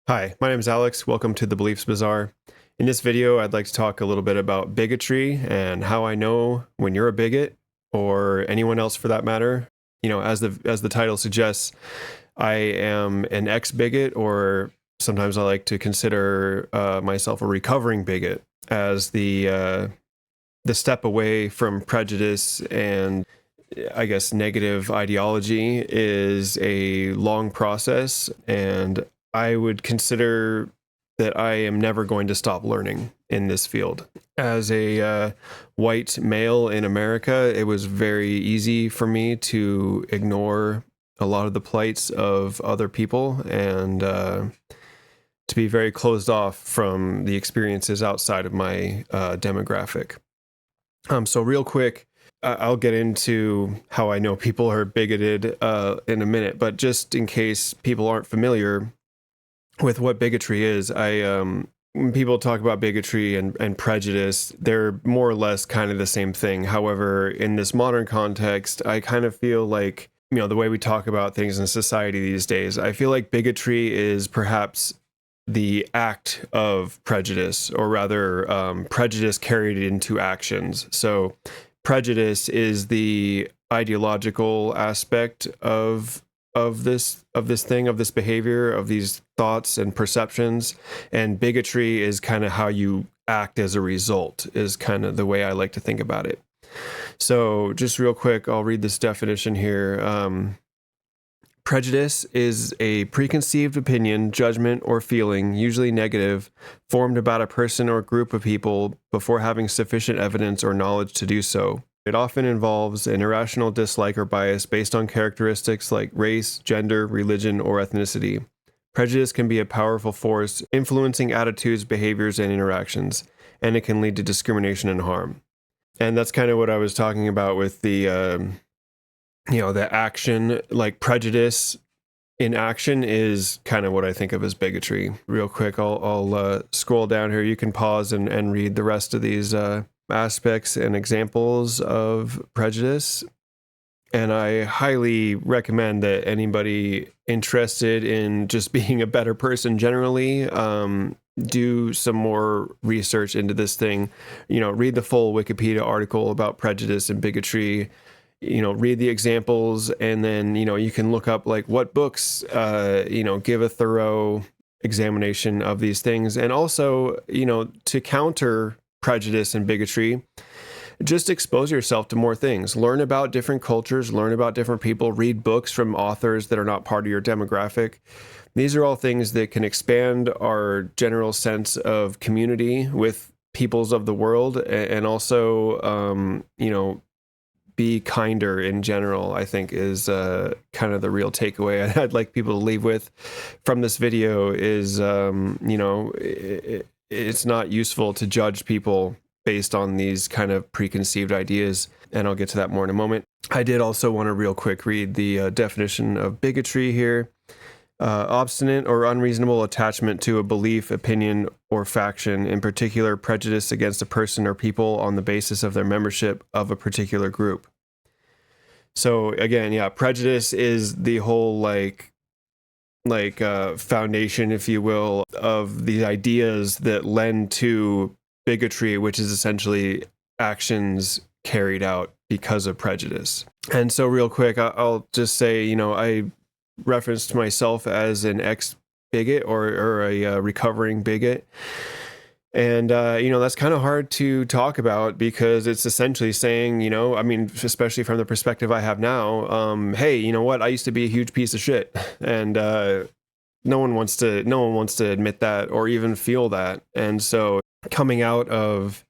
Hi, my name is Alex. Welcome to the Beliefs Bazaar. In this video, I'd like to talk a little bit about bigotry and how I know when you're a bigot or anyone else for that matter. As the title suggests, I am an ex-bigot, or sometimes I like to consider myself a recovering bigot, as the step away from prejudice and I guess negative ideology is a long process, and I would consider that I am never going to stop learning in this field. As a white male in America, it was very easy for me to ignore a lot of the plights of other people and to be very closed off from the experiences outside of my demographic. So real quick, I'll get into how I know people are bigoted in a minute, but just in case people aren't familiar with what bigotry is, when people talk about bigotry and prejudice, they're more or less kind of the same thing. However, in this modern context, I kind of feel like, the way we talk about things in society these days, I feel like bigotry is perhaps the act of prejudice, or rather, prejudice carried into actions. So prejudice is the ideological aspect of this behavior, of these thoughts and perceptions, and bigotry is kind of how you act as a result, is kind of the way I like to think about it. So just real quick, I'll read this definition here. Prejudice is a preconceived opinion, judgment, or feeling, usually negative, formed about a person or group of people before having sufficient evidence or knowledge to do so. It often involves an irrational dislike or bias based on characteristics like race, gender, religion, or ethnicity. Prejudice can be a powerful force, influencing attitudes, behaviors, and interactions, and it can lead to discrimination and harm. And that's kind of what I was talking about with the action, like prejudice in action is kind of what I think of as bigotry. Real quick, I'll scroll down here. You can pause and read the rest of these aspects and examples of prejudice. And I highly recommend that anybody interested in just being a better person generally, do some more research into this thing. Read the full Wikipedia article about prejudice and bigotry. Read the examples, and then, you can look up like what books, give a thorough examination of these things. And also, to counter prejudice and bigotry, just expose yourself to more things. Learn about different cultures, learn about different people, read books from authors that are not part of your demographic. These are all things that can expand our general sense of community with peoples of the world, and also, be kinder in general, I think, is kind of the real takeaway I'd like people to leave with from this video is, it's not useful to judge people based on these kind of preconceived ideas, and I'll get to that more in a moment. I did also want to real quick read the definition of bigotry here. Obstinate or unreasonable attachment to a belief, opinion, or faction, in particular prejudice against a person or people on the basis of their membership of a particular group. So again, yeah, prejudice is the whole foundation, if you will, of the ideas that lend to bigotry, which is essentially actions carried out because of prejudice. And so real quick, I'll just say, I referenced myself as an ex-bigot or a recovering bigot. And, that's kind of hard to talk about because it's essentially saying, especially from the perspective I have now, hey, you know what? I used to be a huge piece of shit. And no one wants to admit that or even feel that. And so coming out of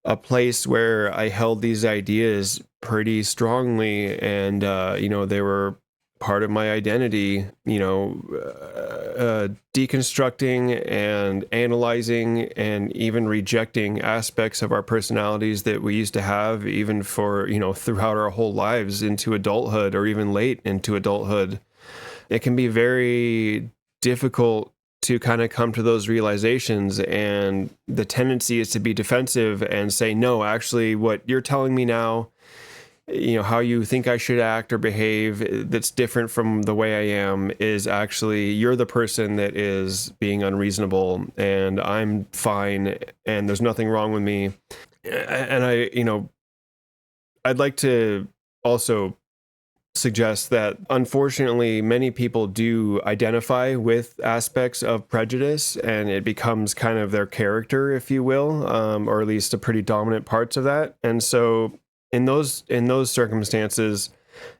a place where I held these ideas pretty strongly, and they were part of my identity, deconstructing and analyzing and even rejecting aspects of our personalities that we used to have, even for, throughout our whole lives into adulthood or even late into adulthood. It can be very difficult to kind of come to those realizations, and the tendency is to be defensive and say, no, actually, what you're telling me now how you think I should act or behave that's different from the way I am is actually you're the person that is being unreasonable, and I'm fine, and there's nothing wrong with me. And I'd like to also suggest that unfortunately many people do identify with aspects of prejudice, and it becomes kind of their character, if you will, or at least a pretty dominant parts of that. And so in those circumstances,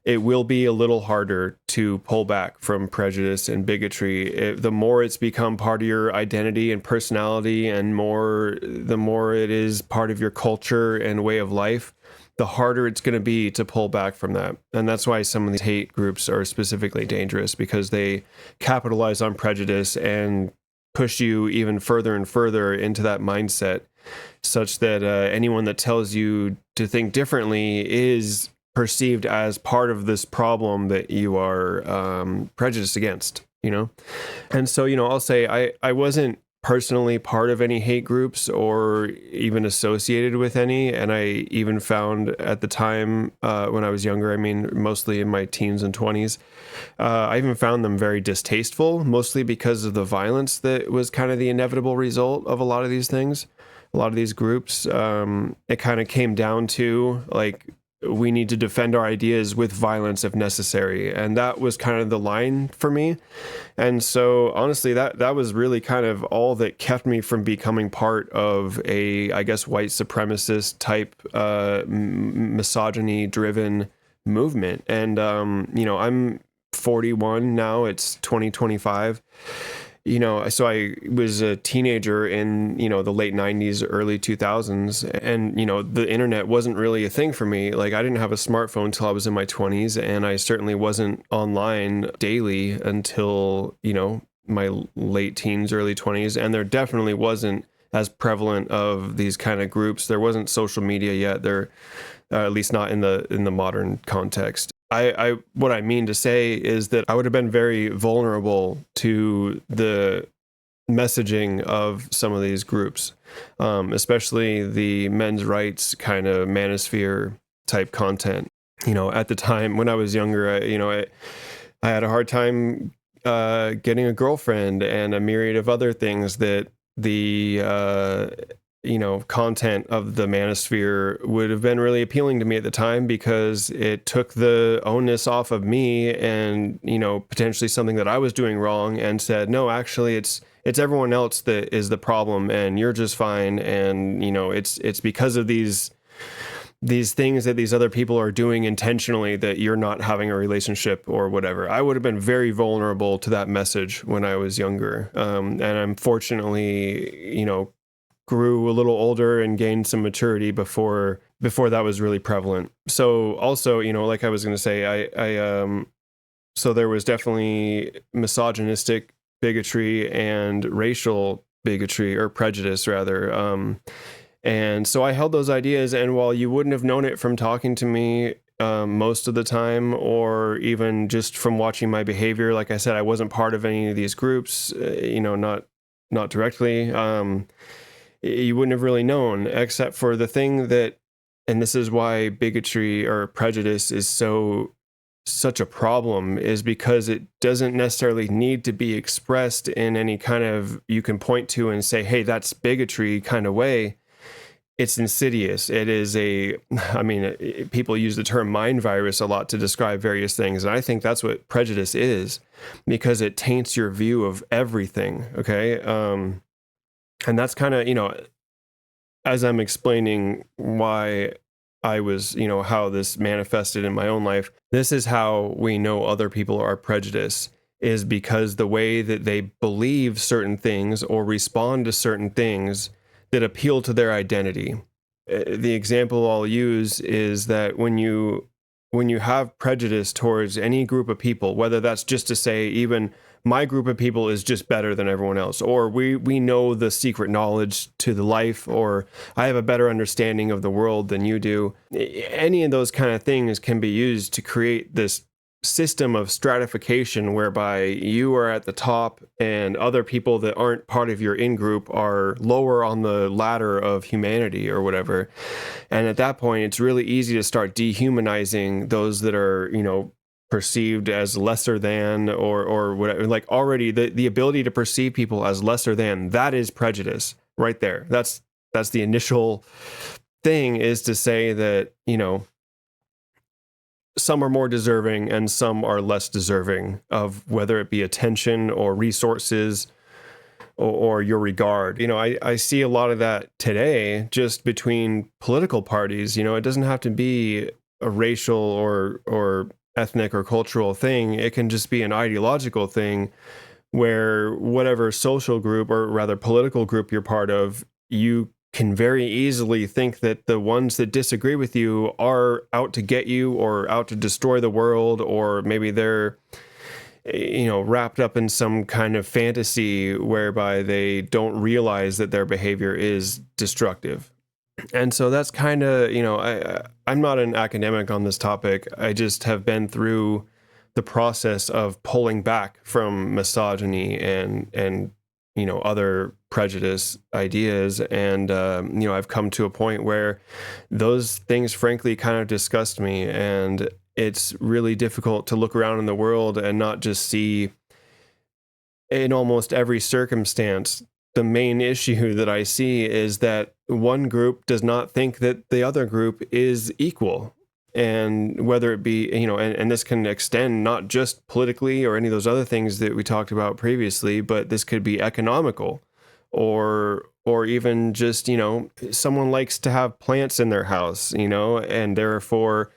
it will be a little harder to pull back from prejudice and bigotry. The more it's become part of your identity and personality, and the more it is part of your culture and way of life, the harder it's going to be to pull back from that. And that's why some of these hate groups are specifically dangerous, because they capitalize on prejudice and push you even further and further into that mindset, such that anyone that tells you to think differently is perceived as part of this problem that you are prejudiced against, And so, I'll say I wasn't personally part of any hate groups or even associated with any. And I even found at the time when I was younger, I mean, mostly in my teens and 20s, I even found them very distasteful, mostly because of the violence that was kind of the inevitable result of a lot of these things, a lot of these groups. It kind of came down to like, we need to defend our ideas with violence if necessary. And that was kind of the line for me. And so honestly, that was really kind of all that kept me from becoming part of a, I guess, white supremacist type, misogyny driven movement. And, I'm 41 now, it's 2025. So I was a teenager in, the late 90s, early 2000s. And, the internet wasn't really a thing for me. Like, I didn't have a smartphone until I was in my 20s. And I certainly wasn't online daily until, my late teens, early 20s. And there definitely wasn't as prevalent of these kind of groups. There wasn't social media yet. There, at least not in the modern context. What I mean to say is that I would have been very vulnerable to the messaging of some of these groups, especially the men's rights kind of manosphere type content. At the time when I was younger, I had a hard time getting a girlfriend and a myriad of other things that the content of the manosphere would have been really appealing to me at the time, because it took the onus off of me and, potentially something that I was doing wrong, and said, no, actually it's everyone else that is the problem and you're just fine. And, it's because of these things that these other people are doing intentionally that you're not having a relationship or whatever. I would have been very vulnerable to that message when I was younger. And unfortunately, grew a little older and gained some maturity before that was really prevalent. So also, like I was going to say, so there was definitely misogynistic bigotry and racial bigotry, or prejudice rather. And so I held those ideas, and while you wouldn't have known it from talking to me most of the time, or even just from watching my behavior, like I said, I wasn't part of any of these groups, not directly. You wouldn't have really known, except for the thing that, and this is why bigotry or prejudice is such a problem, is because it doesn't necessarily need to be expressed in any kind of, you can point to and say, hey, that's bigotry kind of way. It's insidious. It is people use the term mind virus a lot to describe various things. And I think that's what prejudice is, because it taints your view of everything. Okay. And that's kind of, as I'm explaining why I was, how this manifested in my own life, this is how we know other people are prejudiced, is because the way that they believe certain things or respond to certain things that appeal to their identity. The example I'll use is that when you have prejudice towards any group of people, whether that's just to say even my group of people is just better than everyone else, or we know the secret knowledge to the life, or I have a better understanding of the world than you do. Any of those kind of things can be used to create this system of stratification whereby you are at the top and other people that aren't part of your in-group are lower on the ladder of humanity or whatever. And at that point, it's really easy to start dehumanizing those that are, perceived as lesser than or whatever. Like already the ability to perceive people as lesser than, that is prejudice right there. That's the initial thing, is to say that, some are more deserving and some are less deserving of whether it be attention or resources or your regard. I see a lot of that today just between political parties. It doesn't have to be a racial or ethnic or cultural thing. It can just be an ideological thing where whatever social group, or rather political group, you're part of, you can very easily think that the ones that disagree with you are out to get you or out to destroy the world, or maybe they're wrapped up in some kind of fantasy whereby they don't realize that their behavior is destructive. And so that's kind of, I'm not an academic on this topic. I just have been through the process of pulling back from misogyny and other prejudice ideas. And, I've come to a point where those things, frankly, kind of disgust me. And it's really difficult to look around in the world and not just see, in almost every circumstance, the main issue that I see is that one group does not think that the other group is equal. And whether it be, and this can extend not just politically or any of those other things that we talked about previously, but this could be economical, or even just, someone likes to have plants in their house, and therefore,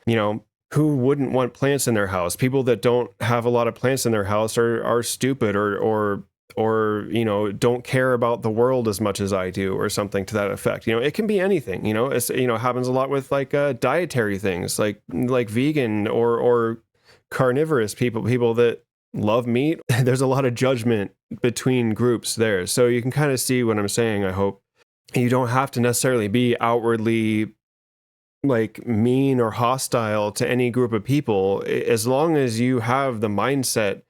who wouldn't want plants in their house? People that don't have a lot of plants in their house are stupid or don't care about the world as much as I do, or something to that effect. It can be anything. It's happens a lot with like dietary things, like vegan or carnivorous people that love meat. There's a lot of judgment between groups there, so you can kind of see what I'm saying. I hope you don't have to necessarily be outwardly like mean or hostile to any group of people, as long as you have the mindset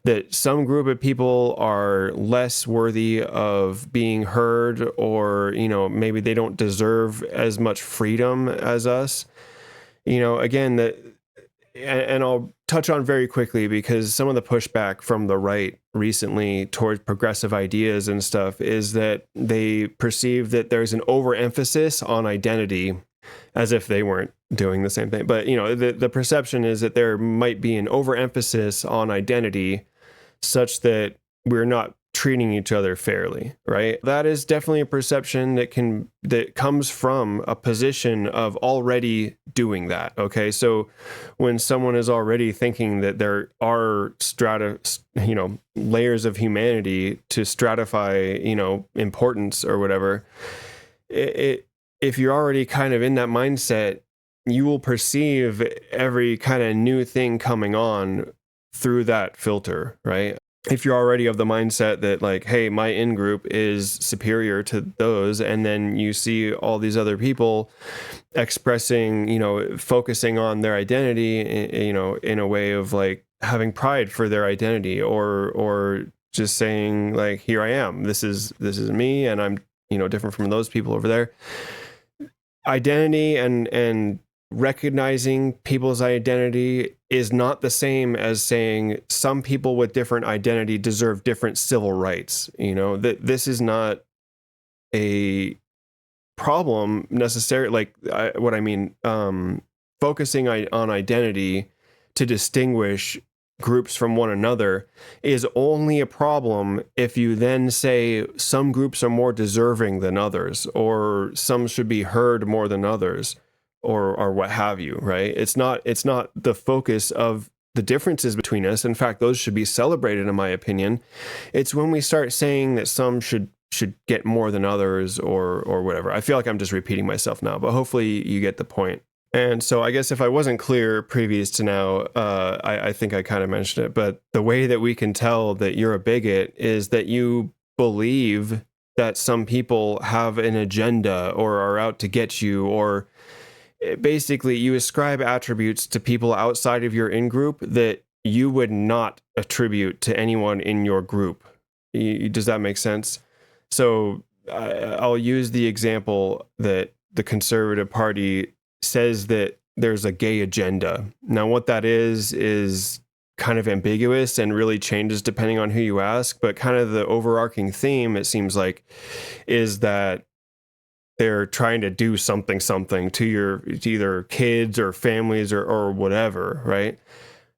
that some group of people are less worthy of being heard, or, maybe they don't deserve as much freedom as us. Again, and I'll touch on very quickly, because some of the pushback from the right recently towards progressive ideas and stuff is that they perceive that there's an overemphasis on identity, as if they weren't doing the same thing. But, the perception is that there might be an overemphasis on identity such that we're not treating each other fairly, right? That is definitely a perception that comes from a position of already doing that, okay? So when someone is already thinking that there are layers of humanity to stratify, importance or whatever, if you're already kind of in that mindset, you will perceive every kind of new thing coming on through that filter, right? If you're already of the mindset that like, hey, my in-group is superior to those, and then you see all these other people expressing, focusing on their identity, in a way of like having pride for their identity, or just saying like, here I am, this is me, and I'm, different from those people over there. Identity and recognizing people's identity is not the same as saying some people with different identity deserve different civil rights. That this is not a problem necessarily. Like what I mean, focusing on identity to distinguish groups from one another is only a problem if you then say some groups are more deserving than others, or some should be heard more than others, or what have you, right? It's not the focus of the differences between us. In fact, those should be celebrated, in my opinion. It's when we start saying that some should get more than others, or whatever. I feel like I'm just repeating myself now, but hopefully you get the point. And so I guess if I wasn't clear previous to now, I think I kind of mentioned it, but the way that we can tell that you're a bigot is that you believe that some people have an agenda or are out to get you, or basically you ascribe attributes to people outside of your in-group that you would not attribute to anyone in your group. Does that make sense? So I'll use the example that the Conservative Party says that there's a gay agenda. Now, what that is kind of ambiguous and really changes depending on who you ask, but kind of the overarching theme, it seems like, is that they're trying to do something to your either kids or families or whatever, right?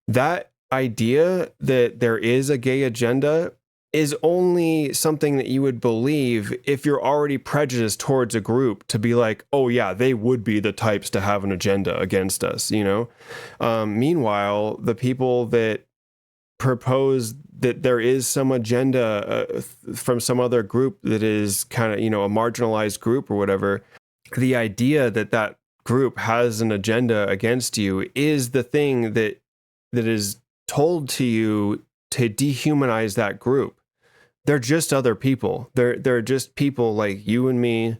That idea that there is a gay agenda is only something that you would believe if you're already prejudiced towards a group to be like, oh yeah, they would be the types to have an agenda against us, you know? Meanwhile, the people that propose that there is some agenda from some other group that is kind of, you know, a marginalized group or whatever, the idea that that group has an agenda against you is the thing that is told to you to dehumanize that group. They're just other people. They're just people like you and me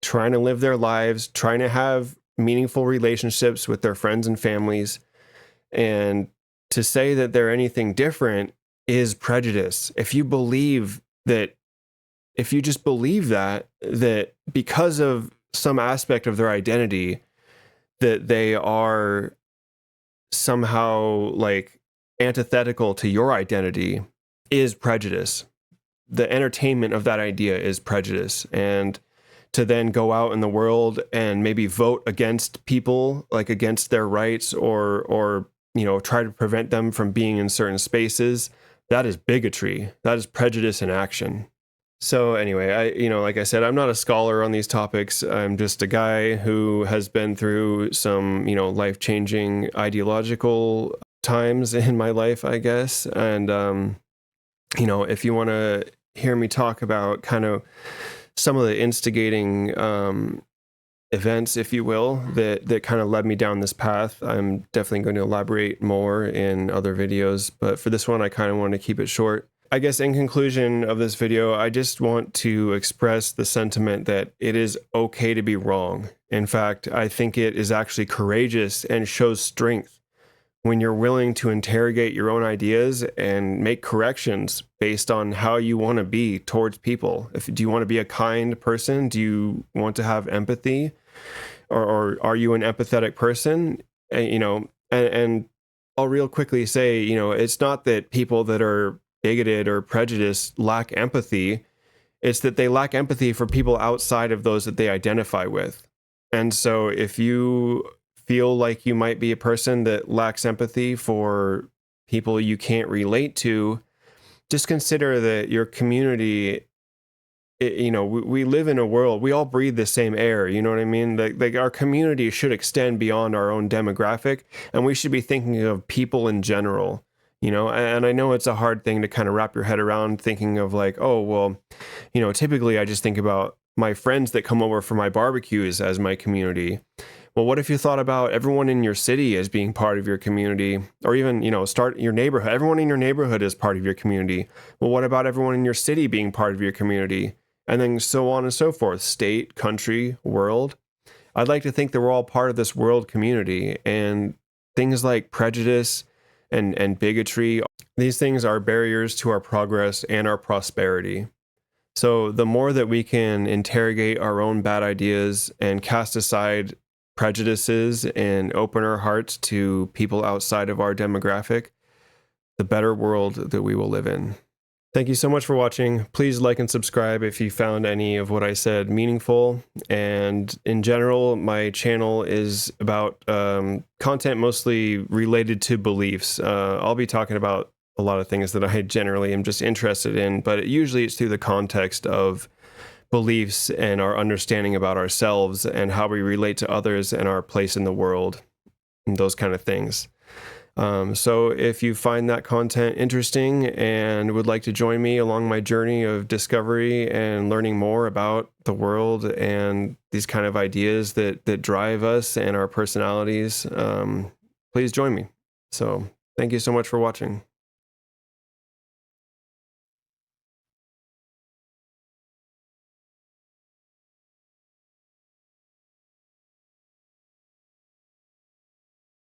trying to live their lives, trying to have meaningful relationships with their friends and families. And to say that they're anything different is prejudice. If you believe that, if you just believe that because of some aspect of their identity, that they are somehow like antithetical to your identity, is prejudice. The entertainment of that idea is prejudice. And to then go out in the world and maybe vote against people, like against their rights, or you know, try to prevent them from being in certain spaces, that is bigotry. That is prejudice in action. So anyway, like I said, I'm not a scholar on these topics. I'm just a guy who has been through some, life-changing ideological times in my life, I guess. And, if you want to hear me talk about kind of some of the instigating events, if you will, that kind of led me down this path, I'm definitely going to elaborate more in other videos. But for this one, I kind of want to keep it short. I guess in conclusion of this video, I just want to express the sentiment that it is okay to be wrong. In fact, I think it is actually courageous and shows strength when you're willing to interrogate your own ideas and make corrections based on how you want to be towards people. Do you want to be a kind person? Do you want to have empathy? Or are you an empathetic person? And I'll real quickly say, it's not that people that are bigoted or prejudiced lack empathy. It's that they lack empathy for people outside of those that they identify with. And so if you feel like you might be a person that lacks empathy for people you can't relate to, just consider that your community, we live in a world, we all breathe the same air, you know what I mean? Like our community should extend beyond our own demographic, and we should be thinking of people in general, and I know it's a hard thing to kind of wrap your head around, thinking of like, oh, well, typically I just think about my friends that come over for my barbecues as my community. Well, what if you thought about everyone in your city as being part of your community, or even, start your neighborhood? Everyone in your neighborhood is part of your community. Well, what about everyone in your city being part of your community? And then so on and so forth, state, country, world. I'd like to think that we're all part of this world community, and things like prejudice and bigotry, these things are barriers to our progress and our prosperity. So the more that we can interrogate our own bad ideas and cast aside prejudices and open our hearts to people outside of our demographic, the better world that we will live in. Thank you so much for watching. Please like and subscribe if you found any of what I said meaningful. And in general, my channel is about content mostly related to beliefs. I'll be talking about a lot of things that I generally am just interested in, but usually it's through the context of beliefs and our understanding about ourselves and how we relate to others and our place in the world and those kind of things. So if you find that content interesting and would like to join me along my journey of discovery and learning more about the world and these kind of ideas that drive us and our personalities, please join me. So thank you so much for watching.